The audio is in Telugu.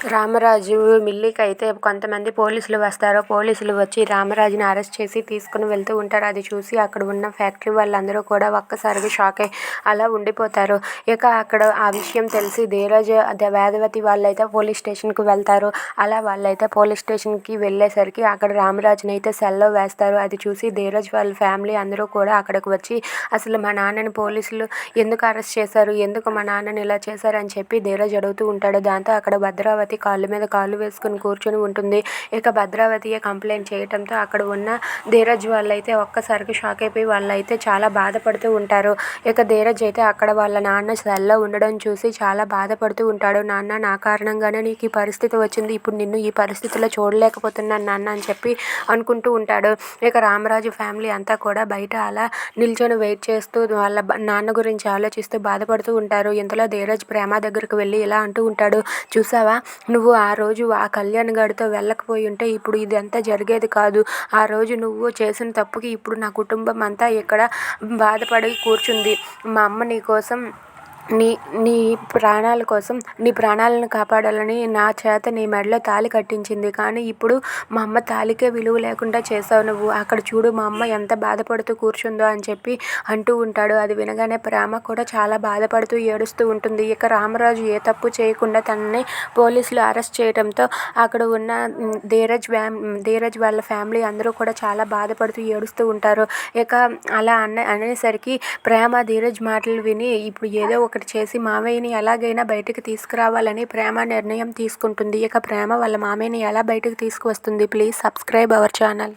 రామరాజు మిల్లికైతే కొంతమంది పోలీసులు వస్తారు. పోలీసులు వచ్చి రామరాజుని అరెస్ట్ చేసి తీసుకుని వెళ్తూ ఉంటారు. అది చూసి అక్కడ ఉన్న ఫ్యాక్టరీ వాళ్ళందరూ కూడా ఒక్కసారిగా షాక్ అయ్యి అలా ఉండిపోతారు. ఇక అక్కడ ఆ విషయం తెలిసి ధీరజ్ వేదవతి వాళ్ళైతే పోలీస్ స్టేషన్కి వెళ్తారు. అలా వాళ్ళైతే పోలీస్ స్టేషన్కి వెళ్ళేసరికి అక్కడ రామరాజుని అయితే సెల్లో వేస్తారు. అది చూసి ధీరజ్ వాళ్ళ ఫ్యామిలీ అందరూ కూడా అక్కడికి వచ్చి అసలు మా నాన్నని పోలీసులు ఎందుకు అరెస్ట్ చేశారు, ఎందుకు మా నాన్నని ఇలా చేశారని చెప్పి ధీరజ్ అడుగుతూ ఉంటాడు. దాంతో అక్కడ భద్రావతి కాళ్ళు మీద కాళ్ళు వేసుకుని కూర్చొని ఉంటుంది. ఇక భద్రావతియే కంప్లైంట్ చేయడంతో అక్కడ ఉన్న ధీరజ్ వాళ్ళైతే ఒక్కసారిగా షాక్ అయిపోయి వాళ్ళైతే చాలా బాధపడుతూ ఉంటారు. ఇక ధీరజ్ అయితే అక్కడ వాళ్ళ నాన్న సెల్లో ఉండడం చూసి చాలా బాధపడుతూ ఉంటాడు. నాన్న, నా కారణంగానే నీకు ఈ పరిస్థితి వచ్చింది, ఇప్పుడు నిన్ను ఈ పరిస్థితిలో చూడలేకపోతున్నాను నాన్న అని చెప్పి అనుకుంటూ ఉంటాడు. ఇక రామరాజు ఫ్యామిలీ అంతా కూడా బయట అలా నిల్చొని వెయిట్ చేస్తూ వాళ్ళ నాన్న గురించి ఆలోచిస్తూ బాధపడుతూ ఉంటారు. ఇంతలో ధీరజ్ ప్రేమ దగ్గరకు వెళ్ళి ఇలా అంటూ ఉంటాడు, చూసావా, నువ్వు ఆ రోజు ఆ కళ్యాణ్ గాడితో వెళ్ళకపోయి ఉంటే ఇప్పుడు ఇదంతా జరిగేది కాదు. ఆ రోజు నువ్వు చేసిన తప్పుకి ఇప్పుడు నా కుటుంబం అంతా ఇక్కడ బాధపడి కూర్చుంది. మా అమ్మ నీ కోసం నీ నీ ప్రాణాల కోసం నీ ప్రాణాలను కాపాడాలని నా చేత నీ మెడలో తాళి కట్టించింది. కానీ ఇప్పుడు మా అమ్మ తాళికే విలువ లేకుండా చేసావు నువ్వు. అక్కడ చూడు మా అమ్మ ఎంత బాధపడుతూ కూర్చుందో అని చెప్పి అంటూ ఉంటాడు. అది వినగానే ప్రేమ కూడా చాలా బాధపడుతూ ఏడుస్తూ ఉంటుంది. ఇక రామరాజు ఏ తప్పు చేయకుండా తనని పోలీసులు అరెస్ట్ చేయడంతో అక్కడ ఉన్న ధీరజ్ వాళ్ళ ఫ్యామిలీ అందరూ కూడా చాలా బాధపడుతూ ఏడుస్తూ ఉంటారు. ఇక అలా అనేసరికి ప్రేమ ధీరజ్ మాటలు విని ఇప్పుడు ఏదో ఒకటి చేసి మామయ్యని ఎలాగైనా బయటకు తీసుకురావాలని ప్రేమ నిర్ణయం తీసుకుంటుంది. ఇక ప్రేమ వాళ్ళ మామయ్యని ఎలా బయటకు తీసుకువస్తుంది? Please subscribe our channel.